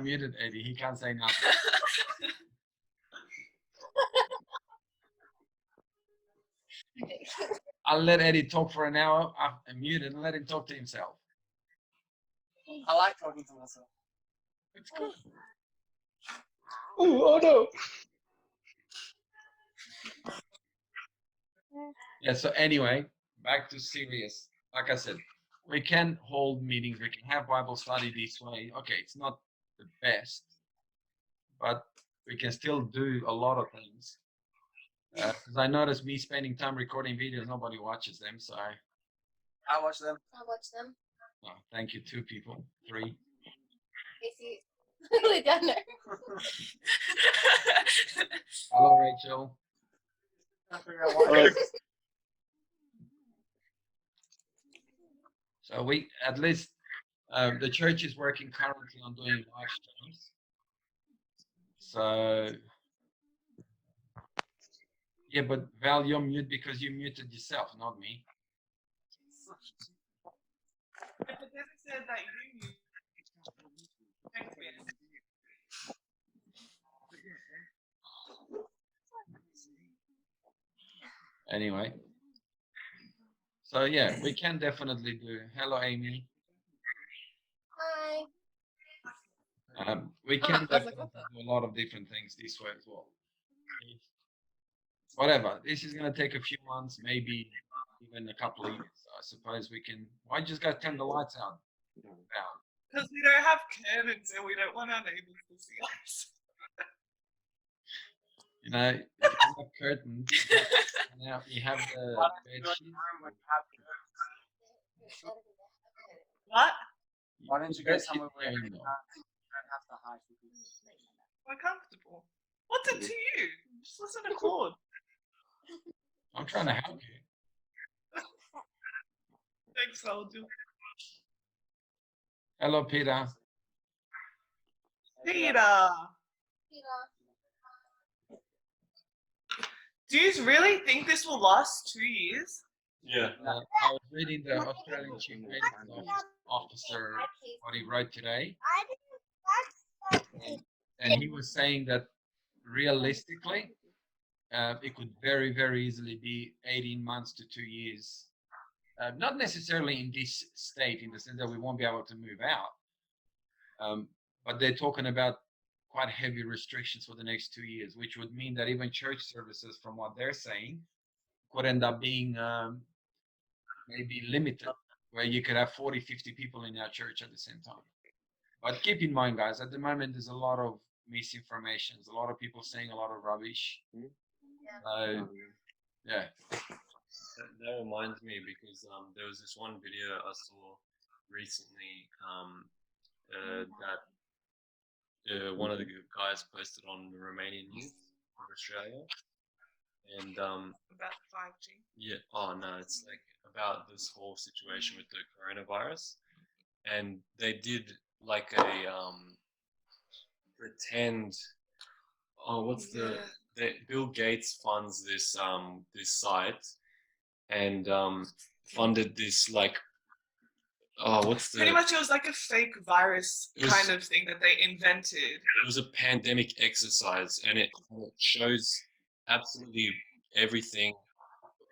muted Eddie. He can't say nothing. I'll let Eddie talk for an hour. I'm muted and let him talk to himself. I like talking to myself. It's good. Oh no. Yeah, so anyway, back to serious. Like I said, we can hold meetings, we can have Bible study this way. Okay, it's not the best, but we can still do a lot of things. Because I noticed me spending time recording videos, nobody watches them, so I watch them. I watch them. oh, thank you, 2 people, 3. Casey, literally down there. Hello, Rachel. I figure out why. So we, at least, the church is working currently on doing live streams. So, yeah, but Val, you're mute because you muted yourself, not me. But then it said that you knew. Thanks, man. Anyway. So yeah, we can definitely do. Hello, Amy. Hi. We can definitely do a lot of different things this way as well. Whatever. This is gonna take a few months, maybe even a couple of years. I suppose we can. Why just go turn the lights out? Because we don't have curtains and we don't want our neighbors to see us. You know, if you have curtains, now you have the bed sheet. What? Why don't you go somewhere where you don't have to hide? We're comfortable. What's it to you? Just listen to Claude. I'm trying to help you. Thanks, soldier. Hello, Peter. Peter. Do you really think this will last 2 years? Yeah. I was reading the Australian Chief Medical Officer, what he wrote today. And he was saying that realistically, it could very, very easily be 18 months to 2 years. Not necessarily in this state, in the sense that we won't be able to move out. But they're talking about quite heavy restrictions for the next 2 years, which would mean that even church services, from what they're saying, could end up being maybe limited, where you could have 40, 50 people in our church at the same time. But keep in mind, guys, at the moment, there's a lot of misinformation. There's a lot of people saying a lot of rubbish. Yeah. That reminds me because there was this one video I saw recently that one of the guys posted on the Romanian Youth of Australia, and About 5G. yeah, oh no, it's like about this whole situation with the coronavirus, and they did like a pretend. Oh, what's the Bill Gates funds this this site, and funded this like what's the Pretty much it was like a fake virus It was- kind of thing that they invented. it was a pandemic exercise, and it shows absolutely everything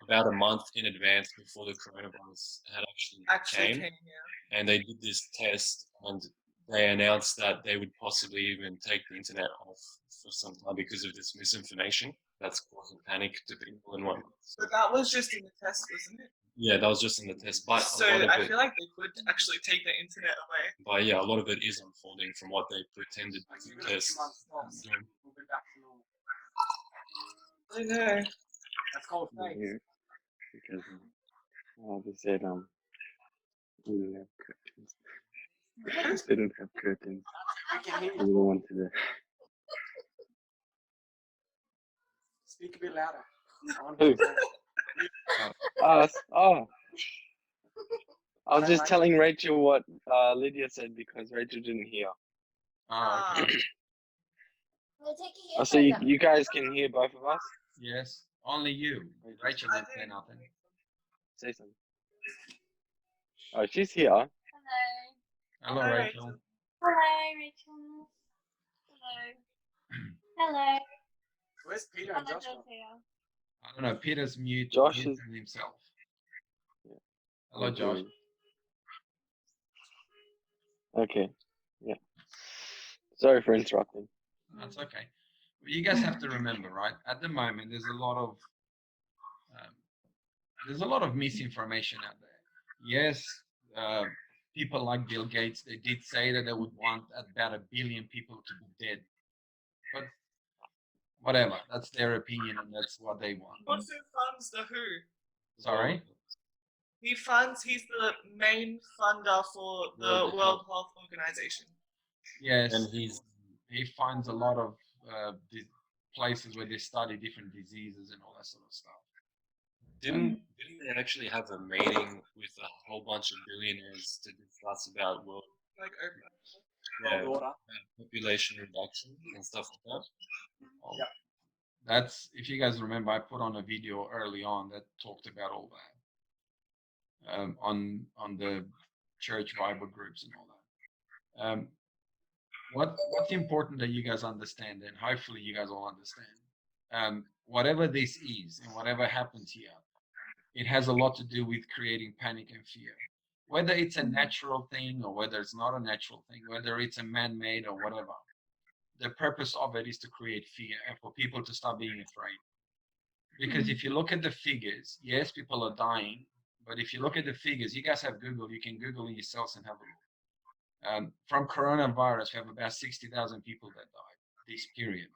about a month in advance before the coronavirus had Actually came. came, yeah. And they did this test, and they announced that they would possibly even take the internet off for some time because of this misinformation that's causing panic to people and whatnot. But that was just in the test, wasn't it? Yeah, that was just in the test, but So a lot of I it, feel like they could actually take the internet away. but yeah, a lot of it is unfolding from what they pretended to test. Yeah. We'll be back to normal. I know. That's called fake. Because they said we don't have curtains. They don't have curtains. We don't want to. Speak a bit louder. Who? Us. Oh. I was just telling Rachel what Lydia said because Rachel didn't hear. Oh, okay. We'll take you Oh, so you guys can hear both of us? Yes, only you. Rachel didn't say nothing. Say something. Oh, she's here. Hello. Hello, Hi, Rachel. Rachel. Hi, Rachel. Hello. Where's Peter and Josh? Hello, here. I don't know. Peter's mute. Josh is- muted himself. Yeah. Hello, Josh. Okay. Yeah. Sorry for interrupting. That's okay. But you guys have to remember, right? At the moment, there's a lot of misinformation out there. Yes, people like Bill Gates, they did say that they would want about 1 billion people to be dead, but whatever, that's their opinion and that's what they want. What's who funds the WHO? Sorry. He's the main funder for the World Health Organization. Yes, And he finds a lot of places where they study different diseases and all that sort of stuff. didn't they actually have a meeting with a whole bunch of billionaires to discuss about world Like Water. population reduction and stuff like that? Yep. That's, if you guys remember, I put on a video early on that talked about all that on the church Bible groups and all that. What's important that you guys understand, and hopefully you guys all understand, whatever this is and whatever happens here, it has a lot to do with creating panic and fear. Whether it's a natural thing or whether it's not a natural thing, whether it's a man-made or whatever, the purpose of it is to create fear and for people to start being afraid. Because if you look at the figures, yes, people are dying, but if you look at the figures, you guys have Google, you can Google it yourselves and have a look. From coronavirus, we have about 60,000 people that died this period.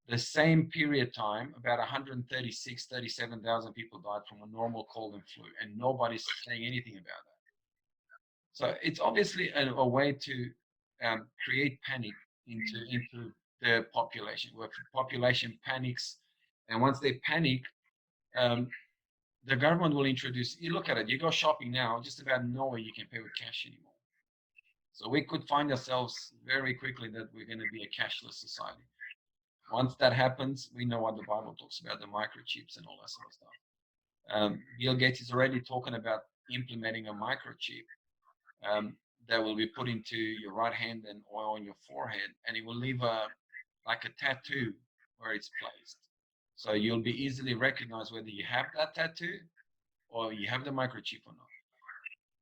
The same period time, about 136, 37,000 people died from a normal cold and flu, and nobody's saying anything about that. So it's obviously a way to create panic into the population, where population panics, and once they panic, the government will introduce. You look at it. You go shopping now, just about nowhere you can pay with cash anymore. So we could find ourselves very quickly that we're going to be a cashless society. Once that happens, we know what the Bible talks about, the microchips and all that sort of stuff. Bill Gates is already talking about implementing a microchip that will be put into your right hand and oil on your forehead, and it will leave like a tattoo where it's placed. So you'll be easily recognized whether you have that tattoo or you have the microchip or not.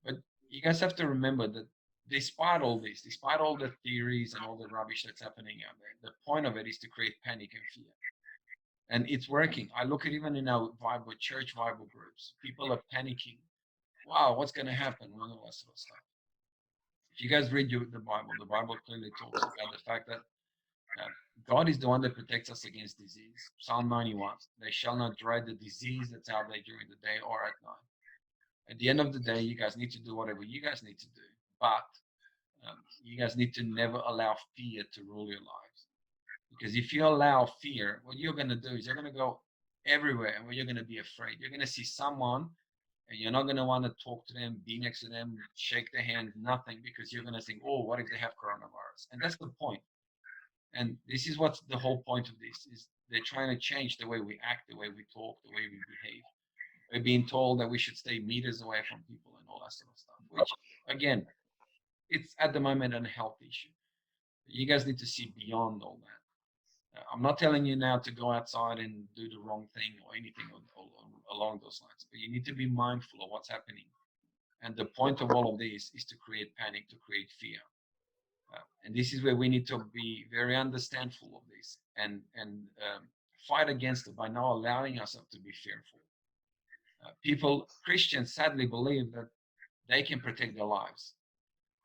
But you guys have to remember that despite all this, despite all the theories and all the rubbish that's happening out there, the point of it is to create panic and fear. And it's working. I look at even in our church Bible groups, people are panicking. Wow, what's going to happen? And all that sort of stuff. If you guys read the Bible clearly talks about the fact that God is the one that protects us against disease. Psalm 91, they shall not dread the disease that's out there during the day or at night. At the end of the day, you guys need to do whatever you guys need to do. But you guys need to never allow fear to rule your lives. Because if you allow fear, what you're going to do is you're going to go everywhere and you're going to be afraid. You're going to see someone and you're not going to want to talk to them, be next to them, shake their hand, nothing, because you're going to think, oh, what if they have coronavirus? And that's the point. And this is what's the whole point of this, is they're trying to change the way we act, the way we talk, the way we behave. We're being told that we should stay meters away from people and all that sort of stuff, which, again, it's at the moment a health issue. You guys need to see beyond all that. I'm not telling you now to go outside and do the wrong thing or anything along those lines, but you need to be mindful of what's happening. And the point of all of this is to create panic, to create fear. And this is where we need to be very understandful of this and fight against it by not allowing ourselves to be fearful. Christians sadly believe that they can protect their lives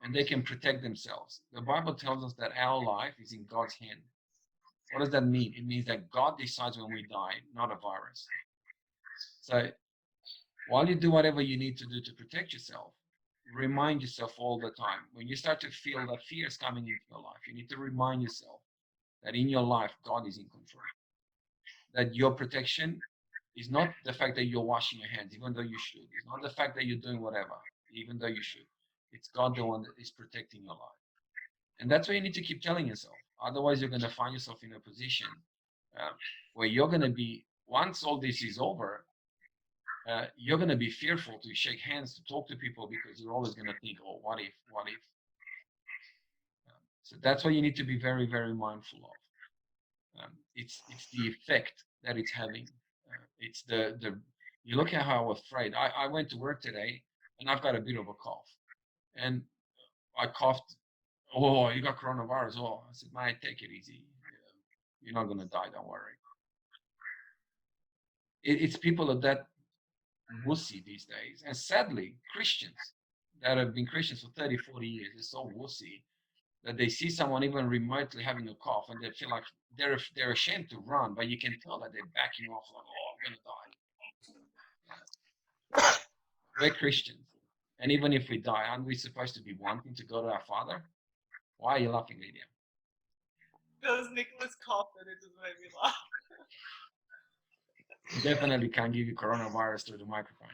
and they can protect themselves. The Bible tells us that our life is in God's hand. What does that mean? It means that God decides when we die, not a virus. So while you do whatever you need to do to protect yourself, remind yourself all the time. When you start to feel that fear is coming into your life, you need to remind yourself that in your life, God is in control. That your protection is not the fact that you're washing your hands, even though you should. It's not the fact that you're doing whatever, even though you should. It's God the one that is protecting your life. And that's what you need to keep telling yourself. Otherwise, you're going to find yourself in a position where you're going to be, once all this is over, you're going to be fearful to shake hands, to talk to people, because you're always going to think, oh, what if? So that's what you need to be very, very mindful of. It's the effect that it's having. It's the you look at how afraid. I went to work today and I've got a bit of a cough, and I coughed. Oh, you got coronavirus. Oh, I said, mate, take it easy. You're not gonna die. Don't worry. It's people that wussy these days, and sadly, Christians that have been Christians for 30, 40 years, they're so wussy that they see someone even remotely having a cough and they feel like they're ashamed to run, but you can tell that they're backing off like, oh, I'm gonna die. We're Christians, and even if we die, aren't we supposed to be wanting to go to our Father? Why are you laughing, Lydia? Because Nicholas coughed and it just made me laugh. Definitely can't give you coronavirus through the microphone.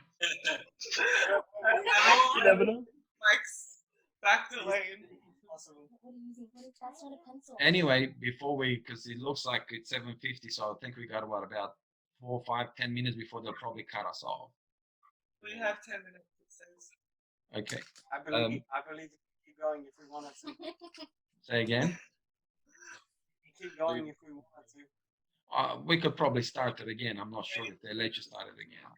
You never know. Mike's back to lane. That's not a pencil. Anyway, before because it looks like it's 7:50, so I think we got about 4, 5, 10 minutes before they'll probably cut us off. We have 10 minutes, it says. Okay. I believe we can keep going if we wanted to. Say again. Keep going if we wanted to. We could probably start it again. I'm not sure if they let you start it again.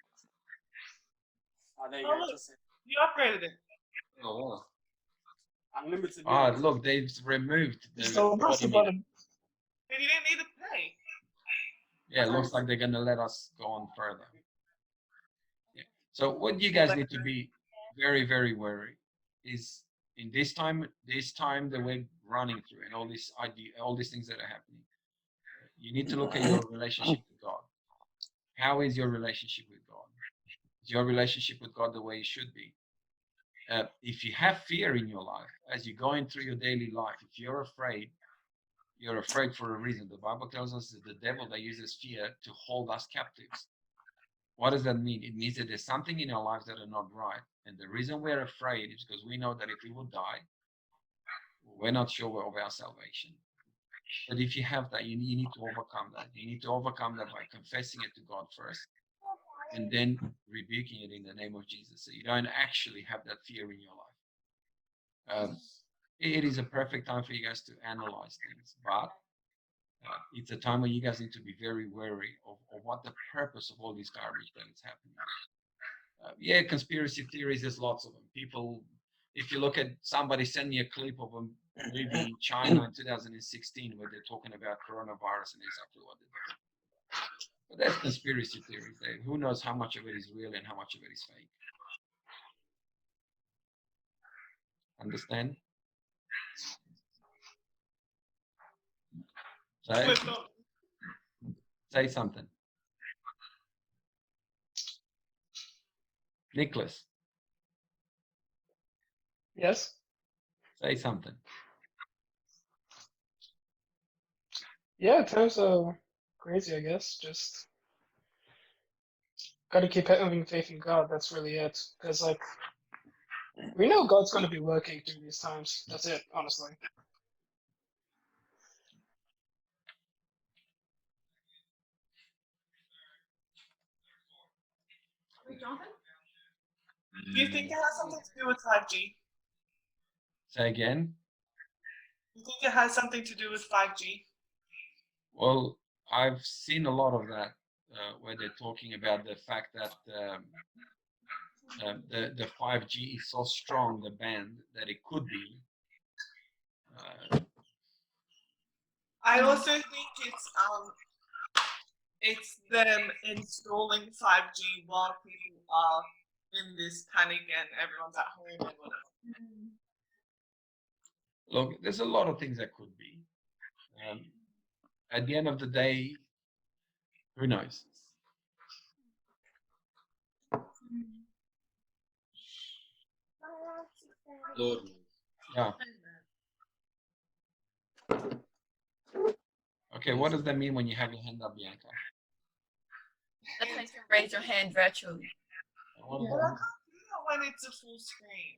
Oh, there you Oh, go. look. Just You upgraded it. Oh, wow. unlimited. Ah, minutes. look, they've removed the. Just don't press the 40 minutes. button. And you didn't need to pay. Yeah, it looks like they're gonna let us go on further. Yeah. So what you guys need to be very, very wary is in this time that we're running through and all these things that are happening. You need to look at your relationship with God. How is your relationship with God? Is your relationship with God the way it should be? If you have fear in your life, as you're going through your daily life, if you're afraid for a reason. The Bible tells us that the devil that uses fear to hold us captives. What does that mean? It means that there's something in our lives that are not right. And the reason we're afraid is because we know that if we would die, we're not sure of our salvation. But if you have that, you need to overcome that. You need to overcome that by confessing it to God first and then rebuking it in the name of Jesus. So you don't actually have that fear in your life. It is a perfect time for you guys to analyze things, but it's a time where you guys need to be very wary of what the purpose of all this garbage that is happening. Yeah, conspiracy theories, there's lots of them. People, if you look at somebody send me a clip of a movie in China in 2016 where they're talking about coronavirus and exactly what they're doing. But that's conspiracy theories. Who knows how much of it is real and how much of it is fake? Understand? Say something. Nicholas, Yes. say something. Yeah, times are crazy, I guess. Just gotta keep having faith in God. That's really it. Because, like, we know God's gonna be working through these times. That's it, honestly. Do you think it has something to do with 5G? Say again. You think it has something to do with 5G? Well, I've seen a lot of that where they're talking about the fact that the 5G is so strong, the band, that it could be. I also think it's them installing 5G while people are in this panic and everyone's at home and whatever. Look, there's a lot of things that could be. At the end of the day, who knows? Lord. Yeah. Okay, what does that mean when you have your hand up, Bianca? That means you raise your hand virtually. What does But that I mean? can't do that when it's a full screen.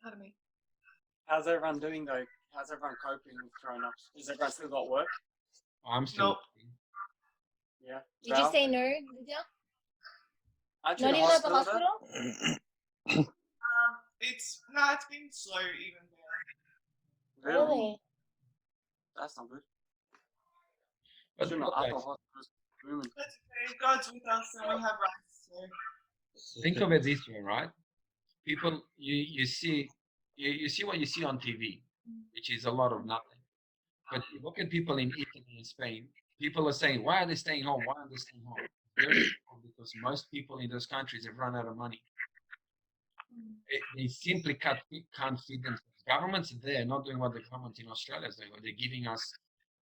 Pardon me. How's everyone doing, though? How's everyone coping with Corona? Is everyone still got work? I'm still. Nope. Yeah. Did you say no, Lydia? Aren't Not you in even at the hospital, though? hospital? It's been slow even there. Really? That's not good. But Shouldn't look, have guys, upper hospitals booming. That's okay. God's with us and we have rights. So. think of it this way, right? People, you see what you see on TV, which is a lot of nothing. But you look at people in Italy and Spain. People are saying, "Why are they staying home? Why are they staying home?" Very simple, because most people in those countries have run out of money. They simply can't feed themselves. Governments are there, not doing what the government in Australia is doing. They're giving us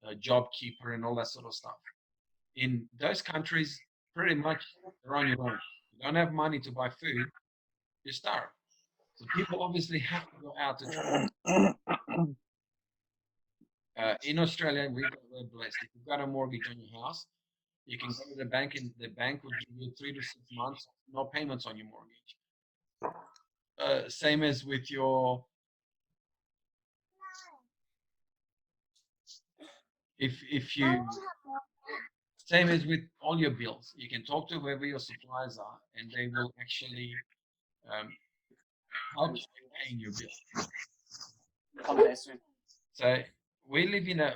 a job keeper and all that sort of stuff. In those countries, pretty much they're on your own. You don't have money to buy food, you starve. So people obviously have to go out to try. In Australia, we're blessed. If you've got a mortgage on your house, you can go to the bank and the bank will give you 3 to 6 months, no payments on your mortgage. Same as with your, if you, same as with all your bills. You can talk to whoever your suppliers are, and they will actually help you paying your bill. Come there soon. So we live in a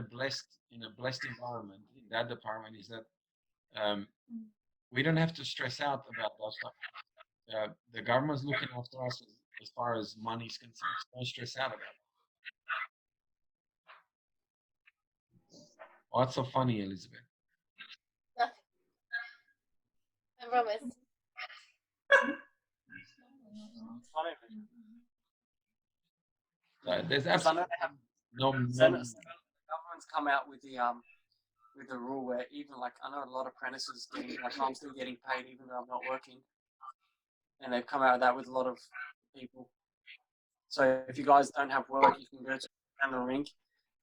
blessed environment in that department. Is that we don't have to stress out about that stuff. The government's looking after us as far as money is concerned. So don't stress out about it. What's so funny, Elizabeth? Nothing. I promise. Funny. There's Because I know absolutely they have no. the government's come out with the rule where even like I know a lot of apprentices getting like I'm still getting paid even though I'm not working, and they've come out with that with a lot of people. So if you guys don't have work, you can go to the rink,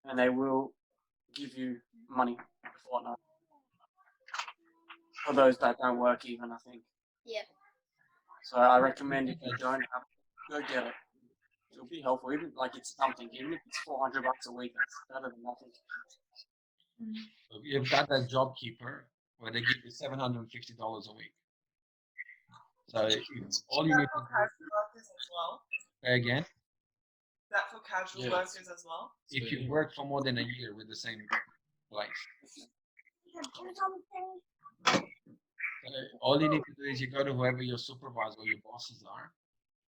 and they will give you money for whatnot. For those that don't work, even I think. Yep. So I recommend if you don't have it, go get it. It'll be helpful. Even like it's something. Even if it's $400 a week, that's better than nothing. You've got that job keeper where they give you $750 a week. So all you need to For casual workers as well. do again, Is that for casual Yes. workers as well? if you work for more than a year with the same place. All you need to do is you go to whoever your supervisor or your bosses are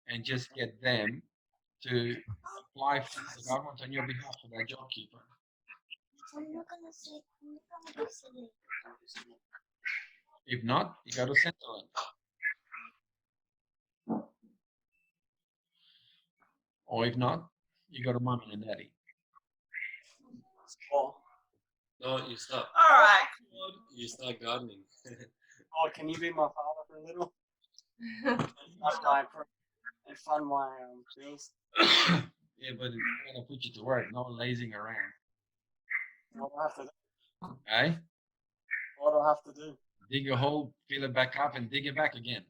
and just get them to apply for the government on your behalf for that job keeper. If not, you go to Centrelink. Or if not, you go to Mommy and Daddy. Or, No, you start. All right, Claude. You start gardening. or can you be my father for a little? And fund my bills. Yeah, but it's gonna put you to work, no lazing around. What do I have to do? Eh? What do I have to do? Dig a hole, fill it back up, and dig it back again.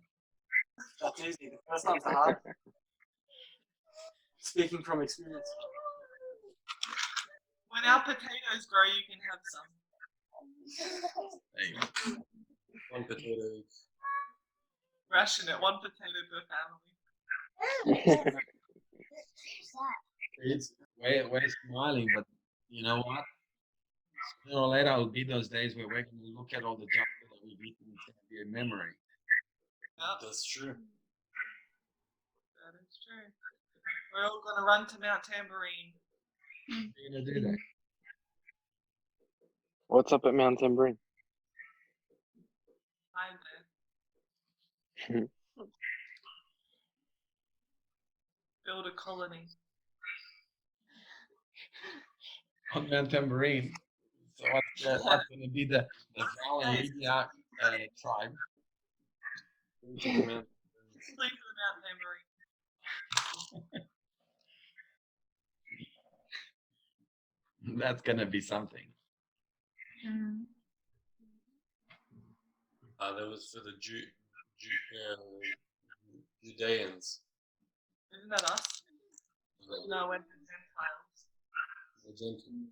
That's easy. The first time's the hard. Speaking from experience. When our potatoes grow, you can have some. There you go. One potato each. Ration it, one potato per family. It's we're smiling, but you know what? Sooner or later, it'll be those days where we're gonna look at all the junk food that we've eaten. It's gonna be a memory. Yep, That's true. that is true. We're all gonna run to Mount Tambourine. You're gonna do that. What's up at Mount Tambourine? Find there. Build a colony. On Mount Tambourine. So that's gonna be the Val and Lydia tribe. Sleep in Mount Tambourine. That's gonna be something. That was for the Judeans. Isn't that us? No, we're the Gentiles. The Gentiles.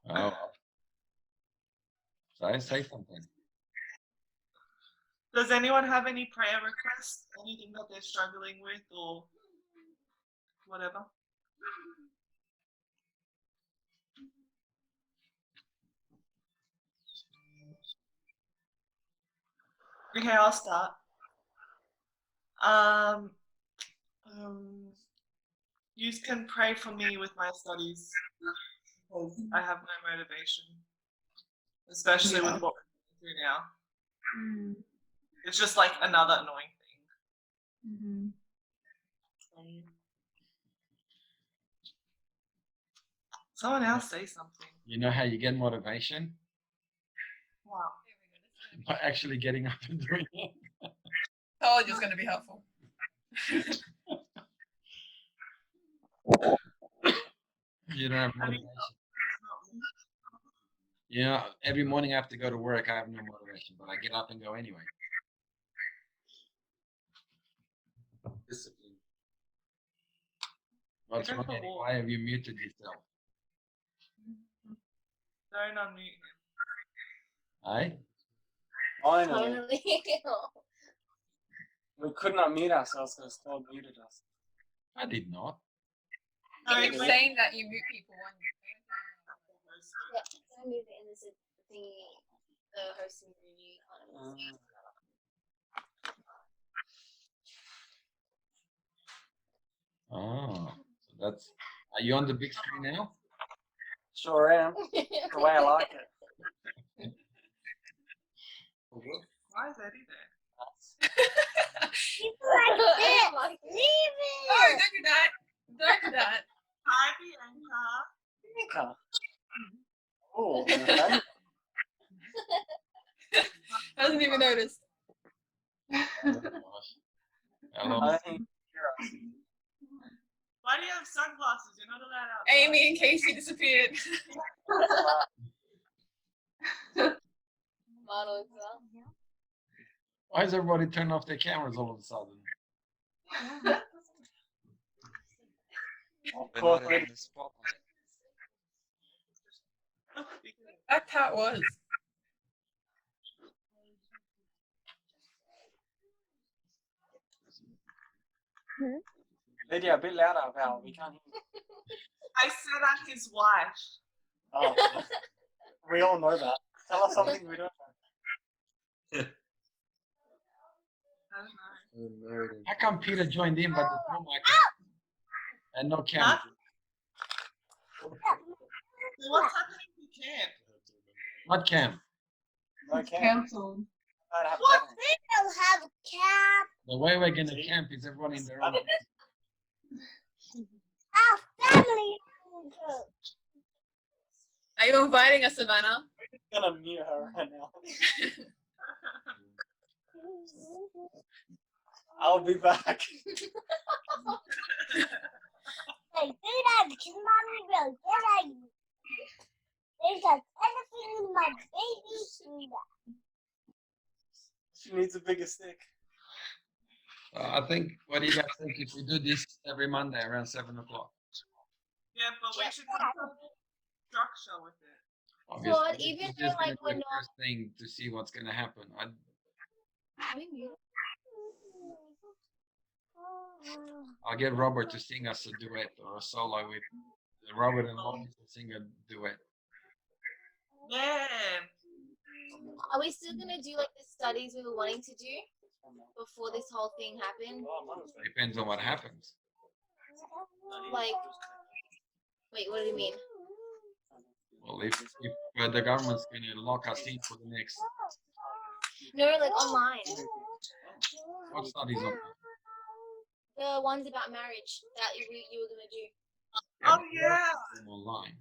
Oh. So I say something. Does anyone have any prayer requests? Anything that they're struggling with or whatever? Okay, I'll start. You can pray for me with my studies because I have no motivation, especially with what we're going through now. It's just like another annoying thing. Someone else say something. You know how you get motivation? Wow. By actually getting up and doing it. Told you it's going to be helpful. You don't have motivation. You know, every morning I have to go to work. I have no motivation, but I get up and go anyway. Discipline. What's Go wrong, for a Eddie? walk. Why have you muted yourself? Don't unmute him. Aye? Finally, Finally. we couldn't unmute ourselves because Todd muted us. I did not. No, You keep wait. saying that you mute people when you Yeah, I move it in this thingy, the hosting review. Oh, so that's. Are you on the big screen now? Sure am. The way I like it. Why is Eddie there? Like leave Oh, don't do that. Don't do that. Hi, Bianca. Oh, okay. Hasn't even noticed. Hello. I think Why do you have sunglasses? You're not allowed out. Amy and Casey disappeared. model as well. Why is everybody turning off their cameras all of a sudden? They're not in the spotlight. That's how it was. Lydia, a bit louder, Val. We can't hear you. I said I'm his wife. Oh, we all know that. Tell us something we don't know. I don't know. How come Peter joined in but there's no mic and no camera? Huh? So what's happening to camp? What camp? Okay. Cancelled. I'd have What? to- We don't have a cap. The way we're gonna camp is everyone in their own. Our family. Are you inviting us, Savannah? I'm gonna mute her right now. I'll be back. Hey, do that because mommy will get at you. There's like anything in my baby food. She needs a bigger stick. I think. What do you guys think if we do this every Monday around 7 o'clock? Yeah, but we should have some structure with it. Obviously, Well, this even is though, just gonna like, be we're the not- first thing to see what's gonna happen. I'll get Robert to sing us a duet or a solo with Robert and Lonnie to sing a duet. Yeah. Are we still gonna do like the studies we were wanting to do before this whole thing happened? Depends on what happens. Like, wait, what do you mean? Well, if the government's gonna lock us in for the next, No, like online. what studies on? The ones about marriage that you were gonna do. Oh yeah. Them online.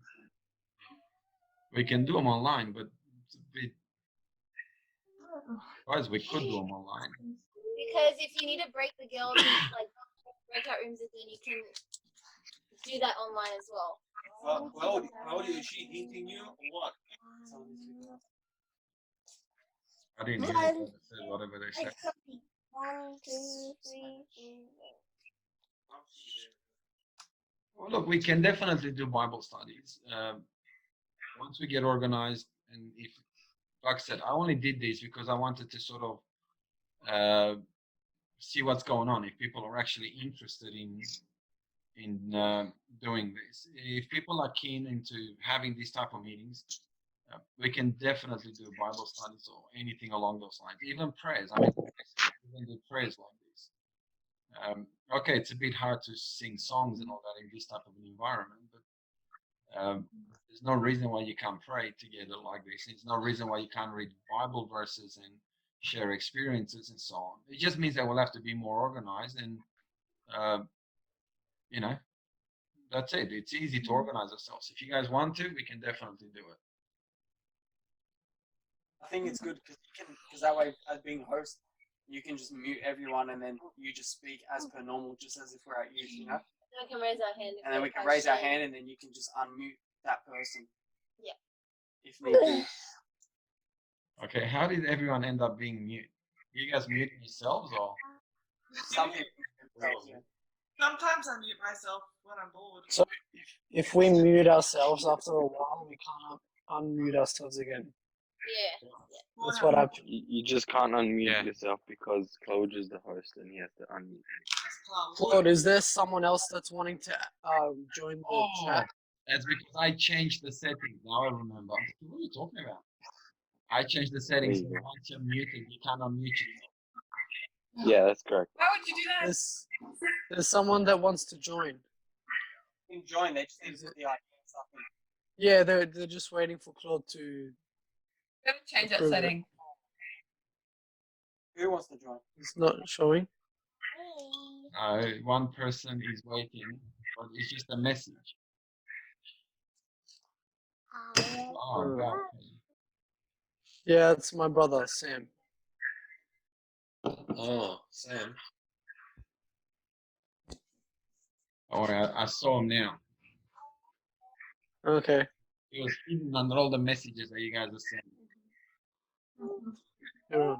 We can do them online, but it's a bit. Guys, we could do them online. Because if you need to break the girls in like breakout rooms, then you can do that online as well. Claudia, is she hinting you or what? I didn't hear what they said, whatever they said. 1, 2, 3, 4. Well, look, we can definitely do Bible studies. Once we get organized, and if, like I said, I only did this because I wanted to sort of see what's going on. If people are actually interested in doing this, if people are keen into having these type of meetings, we can definitely do Bible studies or anything along those lines. Even prayers. I mean, we can do prayers like this. Okay, it's a bit hard to sing songs and all that in this type of an environment, but there's no reason why you can't pray together like this. There's no reason why you can't read Bible verses and share experiences and so on. It just means that we'll have to be more organized, and you know, that's it. It's easy to organize ourselves. If you guys want to, we can definitely do it. I think it's good because that way, as being host, you can just mute everyone and then you just speak as per normal, just as if we're at youth, you know. We can raise our hand. And then we can raise our hand, and then you can just unmute that person. Yeah. If need be. Okay, how did everyone end up being mute? You guys muting yourselves, or? Some people themselves, yeah. Sometimes I mute myself when I'm bored. So if we mute ourselves after a while, we can't unmute ourselves again. Yeah. That's what happened. You just can't unmute Yeah. yourself because Claude is the host and he has to unmute. Claude, is there someone else that's wanting to join the Oh, chat? that's because I changed the settings. Now I remember. What are you talking about? I changed the settings. So There you go. once you're muted, you can't unmute yourself. Yeah, that's correct. Why would you do that? There's someone that wants to join. You can join, they just need to put the ID and stuff in. Yeah, they're just waiting for Claude to. Gotta change that Approve it. setting. Who wants to join? It's not showing. One person is waiting, but it's just a message. Oh, God. Yeah, it's my brother Sam. Oh, Sam. Oh, I saw him now. Okay. He was hidden under all the messages that you guys are sending. Yeah.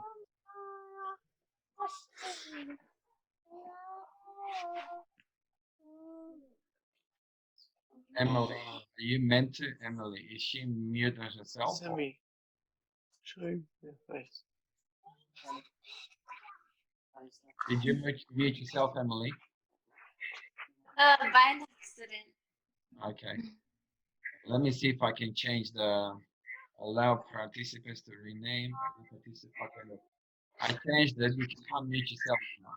Emily, are you meant to? Emily, is she mute herself? Send me. Show your face. Did you mute yourself, Emily? By an accident. Okay. Let me see if I can change the allow participants to rename. Okay, look. I changed it. You can unmute yourself now.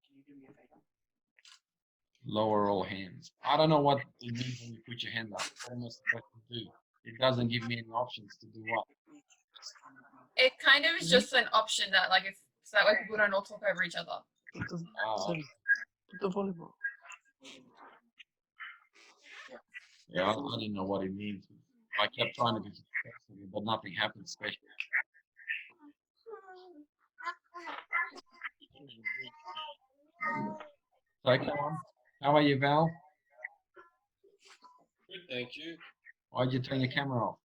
Can you do me a favor? Lower all hands. I don't know what it means when you put your hand up. What am I supposed to do? It doesn't give me any options to do what. It kind of is just an option that, like, if so that way people don't all talk over each other. Put the, Oh, Sam, put the volume on. yeah, I didn't know what it means. I kept trying to be successful, but nothing happened special. So, come on. How are you, Val? Good, thank you. Why'd you turn your camera off?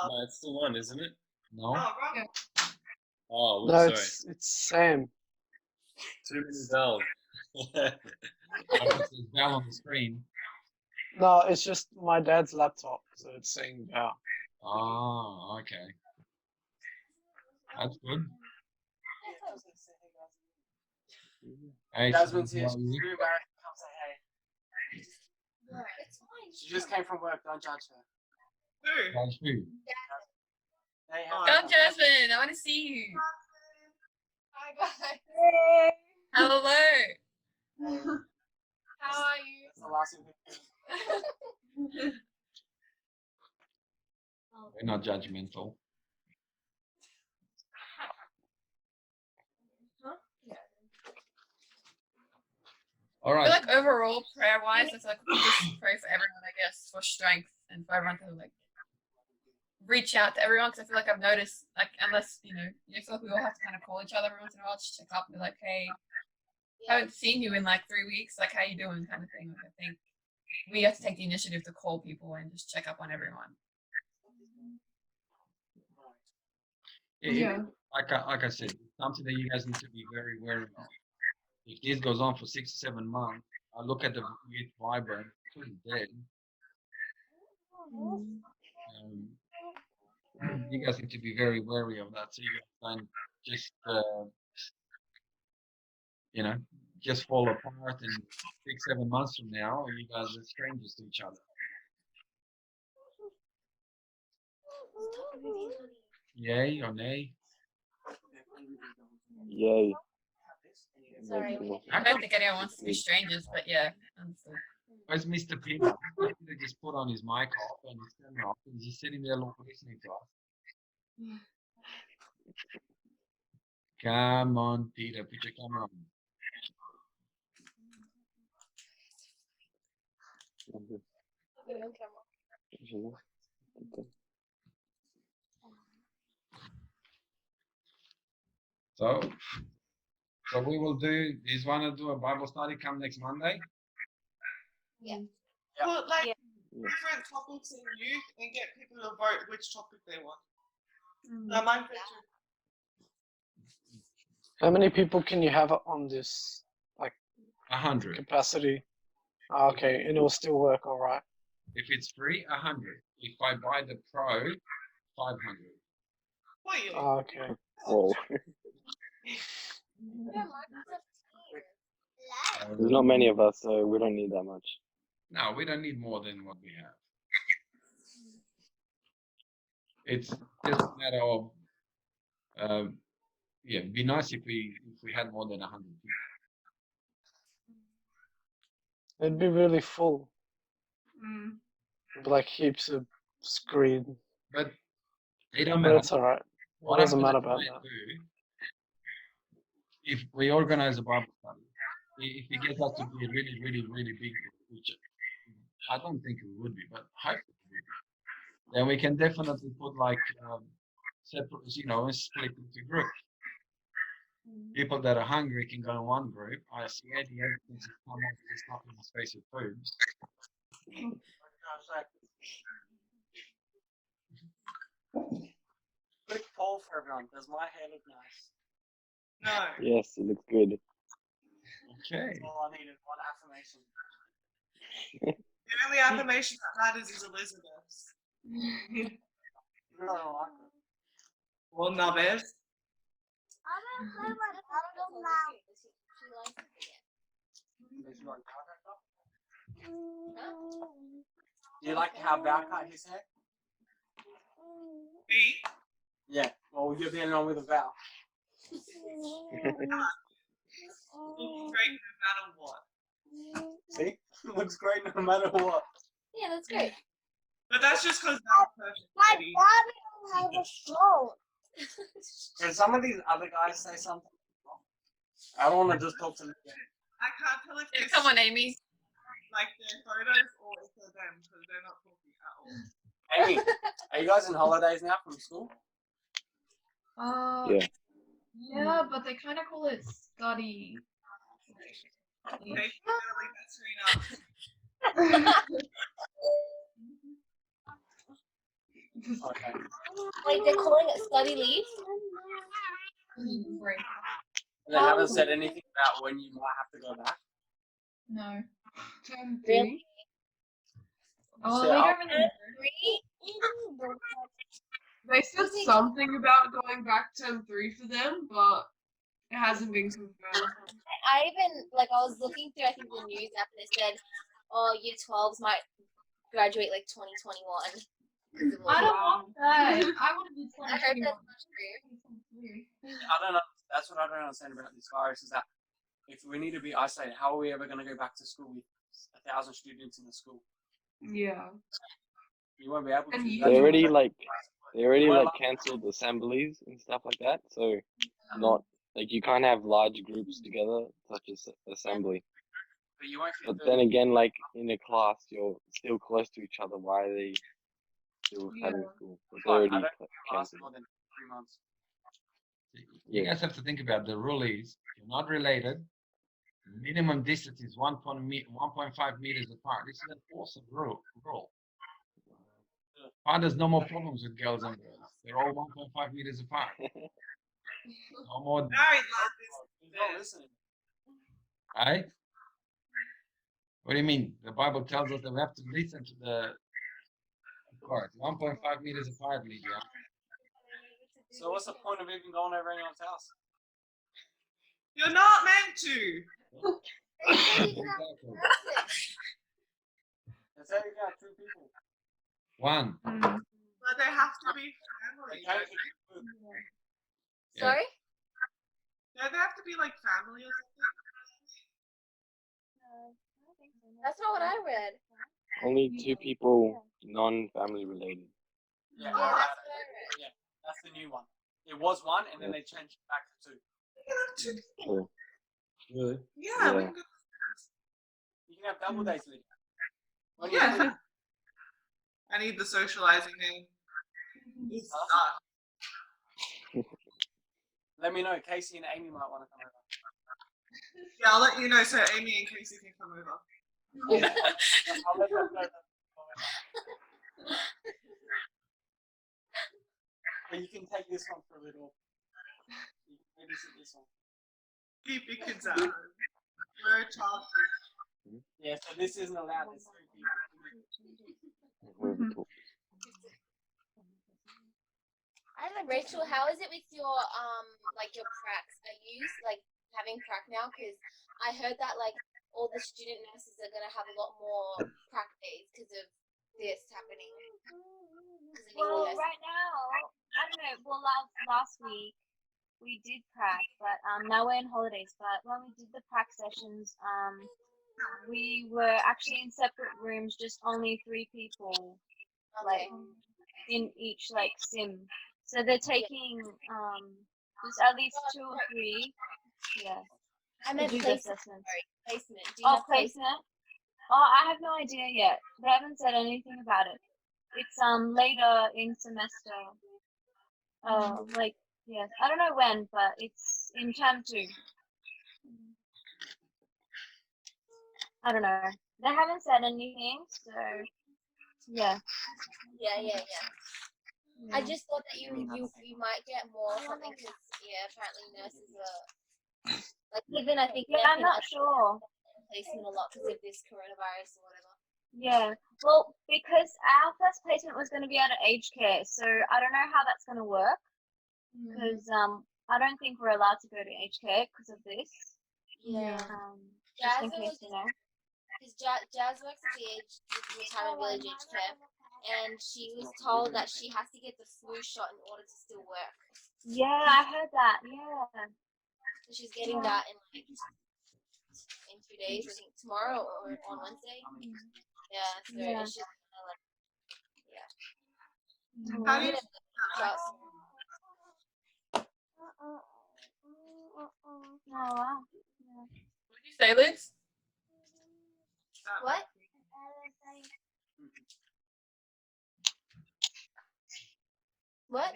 No, it's the one, isn't it? No? Oh, No, whoops, sorry. it's Sam. Too many Val. It says Val on the screen. No, it's just my dad's laptop, so it's saying Val. Oh, okay. That's good. Hey, Jasmine's Susan, here. how are you? Come say hey. She just came from work. Don't judge her. How's you? Hey, Oh, Come, Jasmine. I want to see you. Hi guys. Hello. How are you? That's the last thing. We're not judgmental. All I right. feel like overall, prayer-wise, it's like we just pray for everyone, I guess, for strength and for everyone to like reach out to everyone. Because I feel like I've noticed, like, unless you feel like we all have to kind of call each other every once in a while, just check up and be like, hey, I haven't seen you in like 3 weeks. Like, how you doing, kind of thing. Like, I think we have to take the initiative to call people and just check up on everyone. Yeah. Like I said, it's something that you guys need to be very wary of. If this goes on for 6 or 7 months, I look at the youth vibrant, pretty dead. You guys need to be very wary of that, so you guys don't just, you know, just fall apart and 6-7 months from now, you guys are strangers to each other. Yay or nay? Yay. Sorry. I don't think anyone wants to be strangers, but yeah, understood. Where's Mr. Peter? Peter just put on his mic off and his camera off, and he's sitting there listening to us. Come on, Peter, put your camera on. So we will do. Is want to do a Bible study come next Monday? Put like Yeah. different topics in youth and get people to vote which topic they want. No, mine for two. How many people can you have on this 100. capacity? Okay, and it will still work all right. If it's free, 100. If I buy the Pro, 500. What you? Okay. Whoa. There's not many of us, so we don't need that much. No, we don't need more than what we have. It's just a matter of, yeah, it'd be nice if we had more than 100 people. It'd be really full. It'd be like heaps of screen. But it don't But matter. it's all right. It What I'm doesn't gonna matter about try that. and do, if we organize a Bible study, if it gets us to be a really, really, really big group, which I don't think it would be, but hopefully it would be, then we can definitely put like separate, you know, and split into groups. People that are hungry can go in one group. I see the evidence is come off just not in the space of food. Quick poll for everyone. Does my hair look nice? No. Yes, it looks good. Okay. That's all I needed. One affirmation. The only affirmation that matters is Elizabeth's. No, I like it. Well, Naves. I'm gonna play my bottle now. Does you like Valka? Do you like how Val cut his hair? Me? Yeah. Well, you're being on with a Val. Looks great no matter what. See? Looks great no matter what. Yeah, that's great. But that's just because that's perfect. My Eddie. body don't have a phone. Can some of these other guys say something? I don't want to just talk to them. I can't tell if Yeah, it's come on, Amy. like their photos or if they're them because they're not talking at all. Amy, are you guys on holidays now from school? Yeah. Yeah, but they kind of call it study. Okay, you're gonna leave that screen up. Okay. Like they're calling it study leave. Right. They haven't said anything about when you might have to go back. No. Term Really? 3. Oh, So they I'll- don't really. They said something about going back term 3 for them, but it hasn't been confirmed. I even I was looking through I think the news app and it said, oh, year 12s might graduate like 2021. I don't want that. I want to be I heard that's not true. I don't know. That's what I don't understand about this virus is that if we need to be isolated, how are we ever going to go back to school with 1,000 students in the school? Yeah. You won't be able to. And you- That's They already what- like cancelled assemblies and stuff like that. So not like you can't have large groups together such as assembly. But you won't fit But 30 then again, like in a class, you're still close to each other. Why are they still having Yeah. school? But they Fine, I already don't last cancelled. more than 3 months. You Yeah. guys have to think about the rule is you're not related. Minimum distance is 1.5 meters apart. This is an awesome rule. There's no more problems with girls and boys. They're all 1.5 meters apart. No more. Married life You're not listening. Right? What do you mean? The Bible tells us that we have to listen to the court. 1.5 meters apart, Lydia. So what's the point of even going over anyone's house? You're not meant to. Let's say you got 2 people. One. But they have to be family. Okay. Yeah. Sorry? Don't they have to be like family or something? That's not what I read. Only 2 people non-family related. Yeah, Yeah, that's what I read. yeah, that's the new one. It was 1, and then they changed it back to 2. Cool. Really? Yeah, we Yeah. can go. You can have double dates, Lydia. When Yeah. you're free. I need the socializing name. Let me know. Casey and Amy might want to come over. Yeah, I'll let you know so Amy and Casey can come over. I'll let them know. But you can take this one for a little. You can babysit this one. Keep your kids at home. We're a child free. Yeah, so this isn't allowed. There's 3 people. Whoever talks. Rachel, how is it with your like your pracs? Are you like having prac now? Because I heard that like all the student nurses are gonna have a lot more prac days because of this happening. Well, right now, I don't know. Well, last week we did prac, but now we're in holidays. But when we did the prac sessions, we were actually in separate rooms, just only 3 people, like in each like sim. So they're taking just at least 2 or 3, yeah. I to meant do the placement. assessment. Sorry, placement. Do you Oh, have placement? placement. Oh, I have no idea yet. They haven't said anything about it. It's later in semester. Like yes, I don't know when, but it's in term 2. I don't know. They haven't said anything, so yeah. Yeah. I just thought that you might get more or something because apparently nurses are like even I think Yeah, I'm not sure. placement a lot because of this coronavirus or whatever. Yeah. Well, because our first placement was going to be out of aged care, so I don't know how that's going to work. Because I don't think we're allowed to go to aged care because of this. Yeah. Just in case, you know. Because Jazz works at the retirement village aged care, and she was told that she has to get the flu shot in order to still work. Yeah, I heard that. Yeah. So she's getting that in 2 days, I think tomorrow or on Wednesday. Yeah, so it's just kind of like, How do you Oh, wow. Yeah. What did you say, Liz? What? What?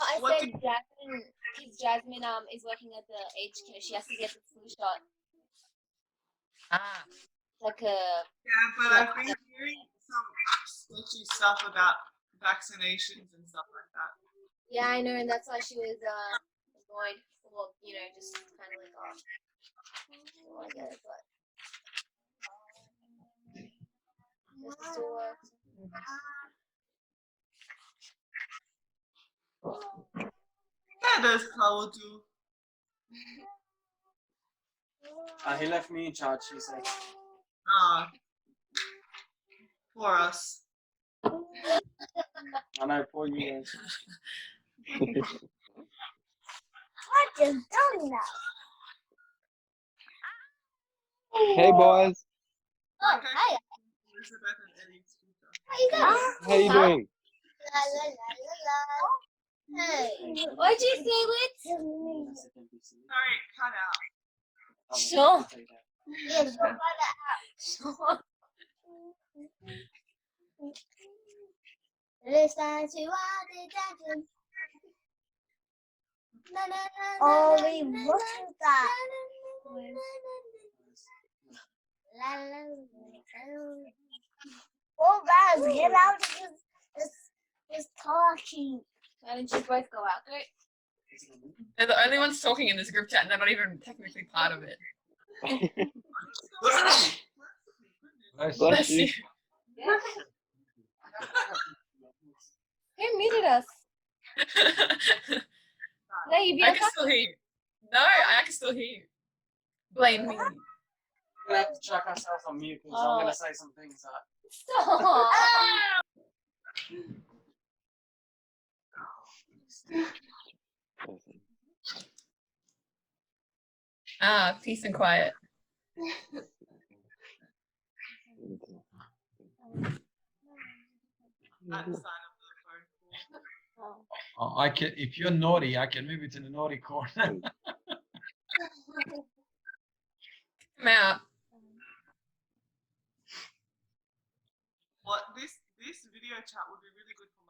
Oh, I What said Jasmine, because Jasmine is working at the aged care. She has to get the flu shot. Like a. Yeah, but I've been hearing some sketchy stuff about vaccinations and stuff like that. Yeah, I know, and that's why she was annoyed. Well, you know, just kind of like, oh, I get it, but this still works. Yeah, does Chloe do? He left me in charge, he said. For us. I know, poor you guys. What is doing now? Hey boys, Oh, hey. Elizabeth and Eddie's future. How you doing? how you doing? La la la la la. Hey. What'd you say, Liz? Sorry, cut out. Sure. Yes, go find that out. Sure. Listen to all the dancing. Na, na, na, Ollie, what is that? La, la, la. Oh, guys, get out of this talking. Why didn't you both go out? Great. They're the only ones talking in this group chat, and they're not even technically part of it. Bless you. Who muted us? No, you be I on can still hear you. No, I can still hear you. Blame me. We're gonna have to chuck ourselves on mute because I'm gonna say some things that. Stop. Ah, peace and quiet. At the sign of the phone call. Oh, I can. If you're naughty, I can move it to the naughty corner. Come out. What this video chat would be really good for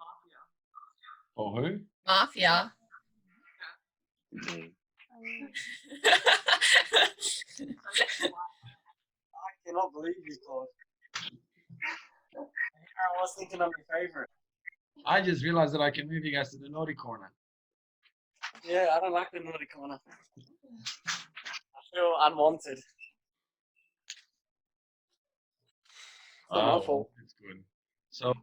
For Mafia. who? Mafia. I cannot believe you, Claude. I was thinking of your favorite. I just realized that I can move you guys to the naughty corner. Yeah, I don't like the naughty corner. I feel unwanted. It's not my fault. That's good. So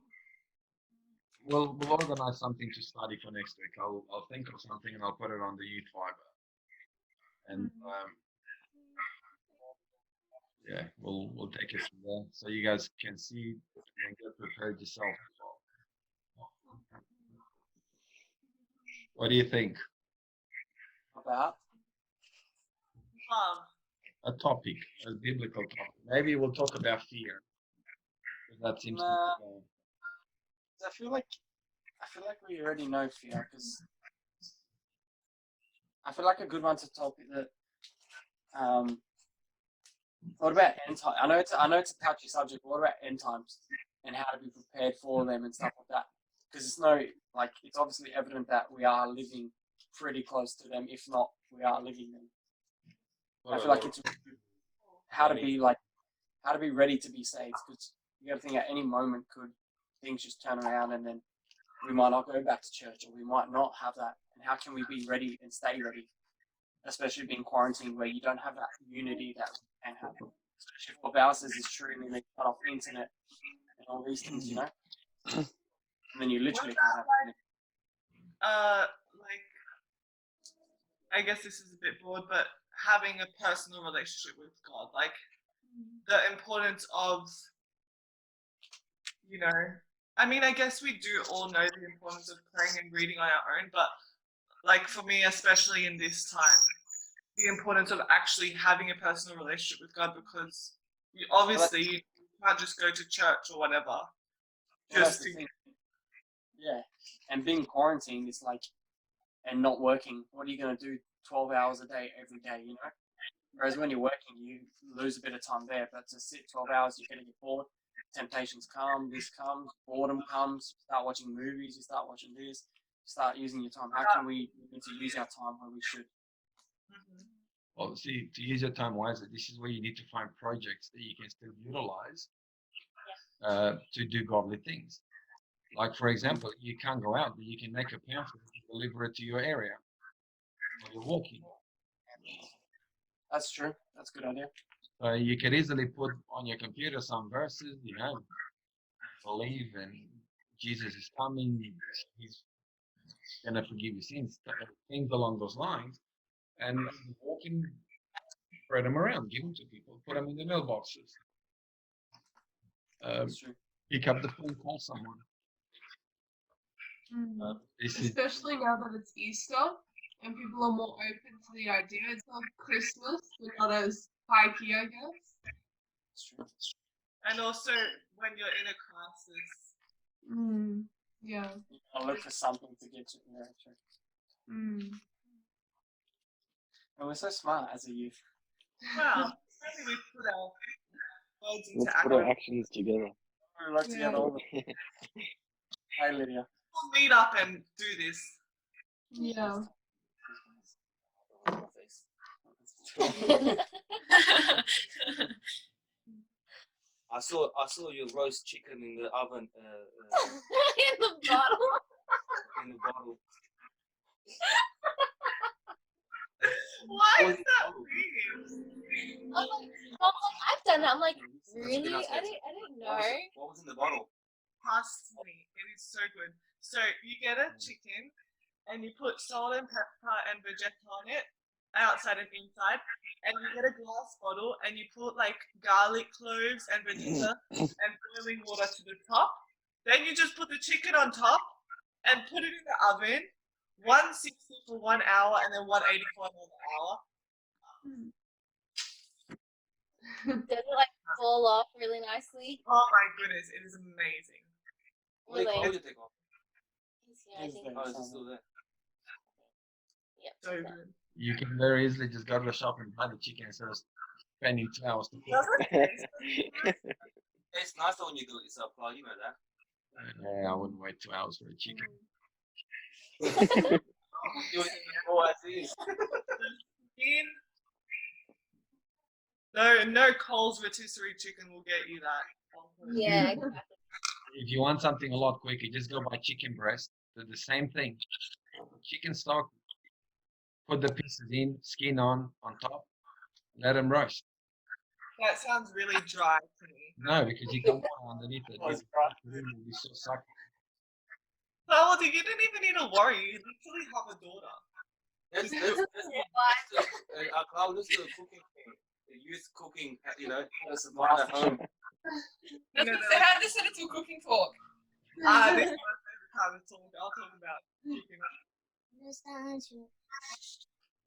we'll organize something to study for next week. I'll think of something and I'll put it on the youth fiber. And yeah, we'll take it from there so you guys can see and get prepared yourself as well. What do you think? About? A topic, a biblical topic. Maybe we'll talk about fear. That seems. I feel like we already know fear because I feel like a good one to topic that. What about end time? I know it's a touchy subject. But what about end times and how to be prepared for them and stuff like that? Because it's obviously evident that we are living pretty close to them, if not we are living them. I feel like it's how to be ready to be saved, because you got to think at any moment could things just turn around and then we might not go back to church or we might not have that. And how can we be ready and stay ready, especially being quarantined where you don't have that unity that can happen. Especially if what Val says is true and then they cut off the internet and all these things, you know? And then you literally can't have it. I guess this is a bit broad, but having a personal relationship with God, like the importance of, I mean, I guess we do all know the importance of praying and reading on our own, but like for me, especially in this time, the importance of actually having a personal relationship with God, because you can't just go to church or whatever. Yeah, and being quarantined is like, and not working, what are you going to do 12 hours a day, every day, you know? Whereas when you're working, you lose a bit of time there, but to sit 12 hours, you're going to get bored. Temptations come, this comes, boredom comes, you start watching movies, you start watching this, you start using your time. How can we need to use our time where we should? Well, see, to use your time wisely, this is where you need to find projects that you can still utilize to do godly things. Like, for example, you can't go out, but you can make a pamphlet and deliver it to your area while you're walking. That's true. That's a good idea. You could easily put on your computer some verses, believe and Jesus is coming, he's going to forgive your sins, things along those lines. And walking, spread them around, give them to people, put them in the mailboxes. Pick up the phone, call someone. Especially now that it's Easter and people are more open to the idea. It's not Christmas, but not as pikey, I guess. That's true. And also when you're in a crisis. Yeah. I'll look for something to get you there, actually. And we're so smart as a youth. Well, maybe we put our words into Let's put our actions together. We work together all the time. Hey, Lydia. We'll meet up and do this. Yeah. I saw your roast chicken in the oven. In the bottle. In the bottle. Why is that weird? I've done that. I'm like, really? I didn't know. What was in the bottle? Trust me, it is so good. So you get a chicken, and you put salt and pepper and vegeta on it, outside and inside, and you get a glass bottle and you put like garlic cloves and vegeta and boiling water to the top. Then you just put the chicken on top and put it in the oven, 160 for 1 hour and then 180 for another hour. Does it like fall off really nicely? Oh my goodness, it is amazing. What do you Really? call it, take off? Yeah, I think Oh, it's still there. So good. You can very easily just go to the shop and buy the chicken instead of spending 2 hours to cook. Doesn't it? It's nicer when you do it yourself, Carl. You know that. Yeah, I wouldn't wait 2 hours for a chicken. You oh, I see. No Coles rotisserie chicken will get you that. Yeah, exactly. If you want something a lot quicker, just go buy chicken breast. They're the same thing. Chicken stock, put the pieces in, skin on top, let them roast. That sounds really dry to me. No, because you got water underneath it. Oh, it's It will be so sucky. Oh, you didn't even need to worry. You literally have a daughter. That's Carl, this is a cooking thing. The youth cooking, you know, that's a fun at home. I was gonna say, how did this turn into a cooking talk? This is my favorite time to talk. I'll talk about chicken.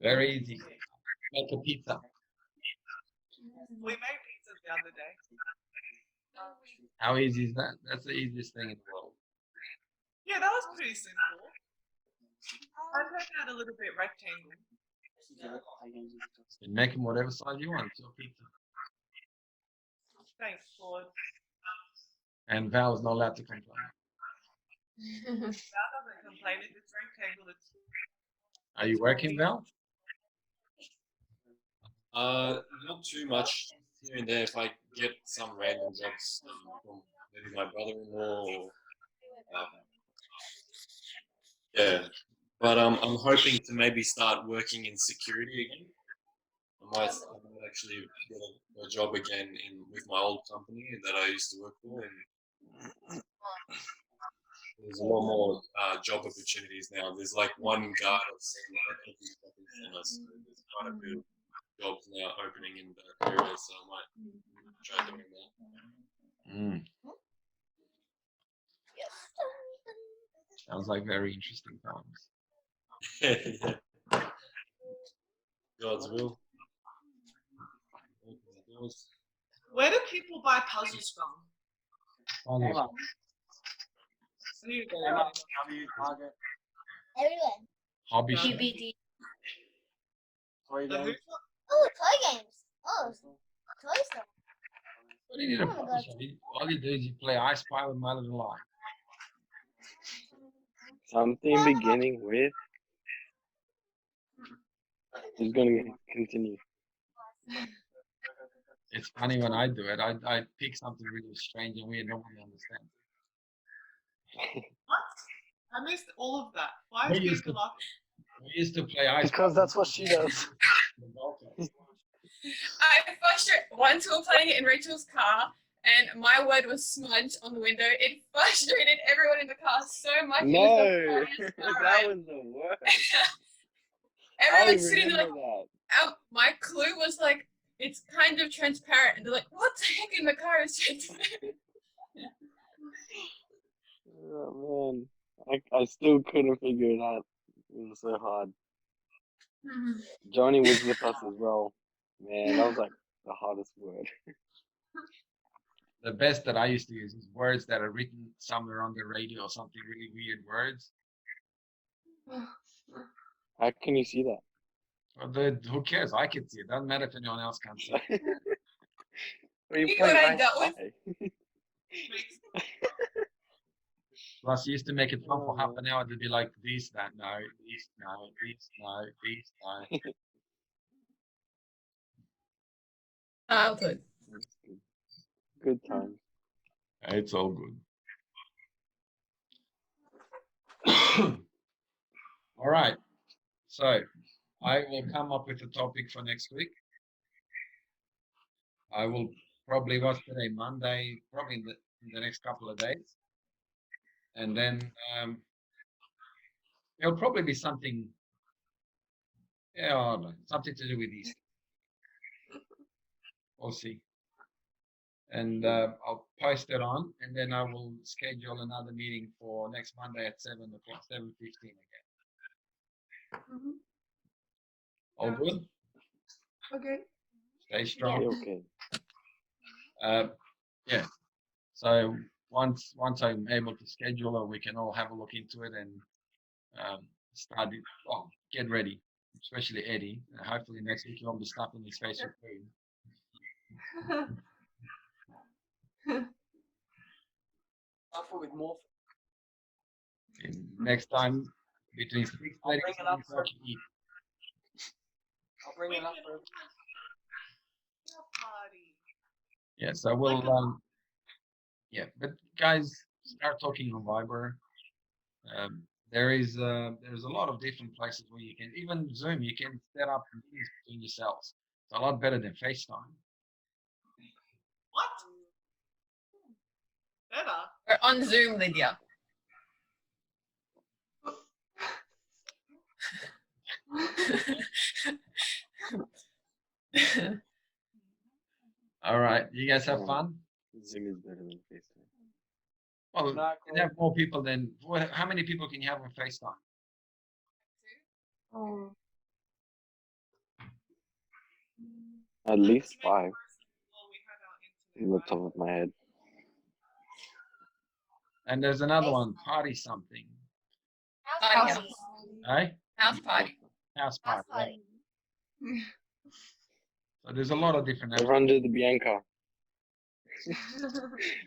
Very easy. Make a pizza. We made pizzas the other day. How easy is that? That's the easiest thing in the world. Yeah, that was pretty simple. I turned it out a little bit rectangle. You make them whatever size you want. It's your pizza. Thanks, Claude. And Val's not allowed to complain. Val doesn't complain if it's rectangle. It's Are you working, Val? Not too much here and there. If I get some random jobs from maybe my brother-in-law or yeah. But I'm hoping to maybe start working in security again. I might actually get a job again with my old company that I used to work for. And there's a lot more job opportunities now. There's like one guard at every shopping centre, so there's quite a bit of jobs now opening in that area. So I might try doing that. Mm. Sounds like very interesting times. God's will. Where do people buy puzzles from? Puzzles. Here you go. Target. Everywhere. Hobby shop. QBD. Toy The games. Hoover? Oh, toy games. Oh, toy stuff. What do you need a Oh my puzzle God. shop? All you do is you play I Spy with My Little Lie. Something beginning with is going to continue. It's funny when I do it. I pick something really strange and weird. Nobody understands. What? I missed all of that. Why We is used people to- laughing? We used to play I Spy. Because that's what she does. I frustrated once we were playing it in Rachel's car, and my word was smudged on the window. It frustrated everyone in the car so much. No, It was the funniest car that ride. was the worst. Everyone's I sitting there like, remember that. my clue was like, it's kind of transparent, and they're like, what the heck in the car is transparent? Oh man, I still couldn't figure it out. It was so hard. Johnny was with us as well. Man, that was like the hardest word. The best that I used to use is words that are written somewhere on the radio, something really weird words. How can you see that? Well, who cares? I can see it. Doesn't matter if anyone else can see it. Are you You playing know what I I dealt with? Spy? Plus, you used to make it fun for half an hour to be like this, that, no, this, no, this, no, this, no. Childhood. That's good. Good times. It's all good. All right. So I will come up with a topic for next week. I will probably watch today, Monday, probably in the next couple of days. And then It'll probably be something. Yeah, I don't know, something to do with Easter. We'll see. And I'll post it on, and then I will schedule another meeting for next Monday at 7 o'clock, 7:15 again. Mhm. All good? Okay. Stay strong. Okay. Yeah. So once I'm able to schedule it, we can all have a look into it and start it. Well, get ready, especially Eddie. Hopefully next week he won't be stuffing his face with food. Suffer with more. And next time between 6:30 I'll and bring it 7 up o'clock for. you eat. I'll bring it up for. Party. Yeah. So we'll yeah. But guys, start talking on Viber. There's a lot of different places where you can, even Zoom, you can set up meetings between yourselves. It's a lot better than FaceTime. What? Better. We're on Zoom, Lydia. All right, you guys have fun. Zoom is better than FaceTime. Well, you can have more people than. How many people can you have on FaceTime? Oh. At least 5. On the top of my head. And there's another one, party something. House House Hey? House party. House party. party. So there's a lot of different. Everyone did the Bianca.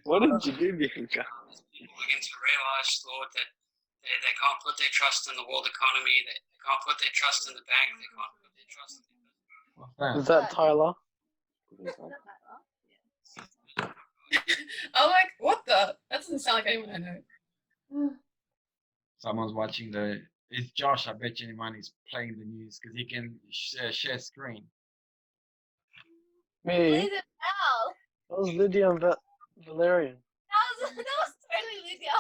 What did you do, Bianca? People begin to realize, Lord, that they can't put their trust in the world economy, they can't put their trust in the bank, they can't put their trust in What's that? Is that Tyler? I'm like, what the? That doesn't sound like anyone I know. Someone's watching the. It's Josh. I bet you anyone is playing the news because he can share screen. Me? Leave it now. That was Lydia and Valerian. That was totally Lydia.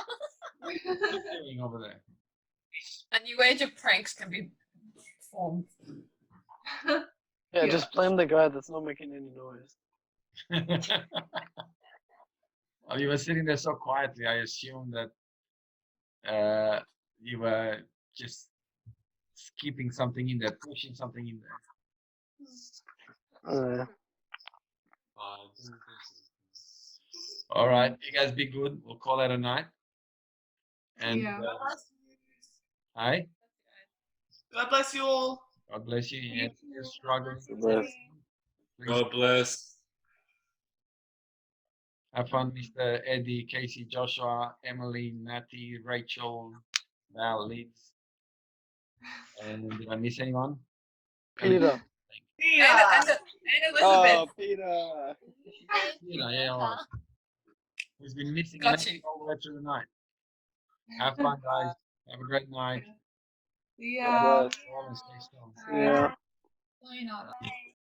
What's he doing over there? A new age of pranks can be formed. Yeah, just blame the guy that's not making any noise. Well, you were sitting there so quietly. I assumed that you were just skipping something in there, pushing something in there. All right, you guys be good. We'll call it a night. And Yeah. hi. God bless you all. God bless you. Yeah, you're struggling. Bless. God bless. Have fun, Mr. Eddie, Casey, Joshua, Emily, Natty, Rachel, Val, Liz. And did I miss anyone? Peter. Yeah. And Elizabeth. Oh, Peter. Yeah, all right. Who's been missing Got you. all the way through the night. Have fun, guys. Have a great night. Yeah. All and stay strong. Yeah. Sayonara.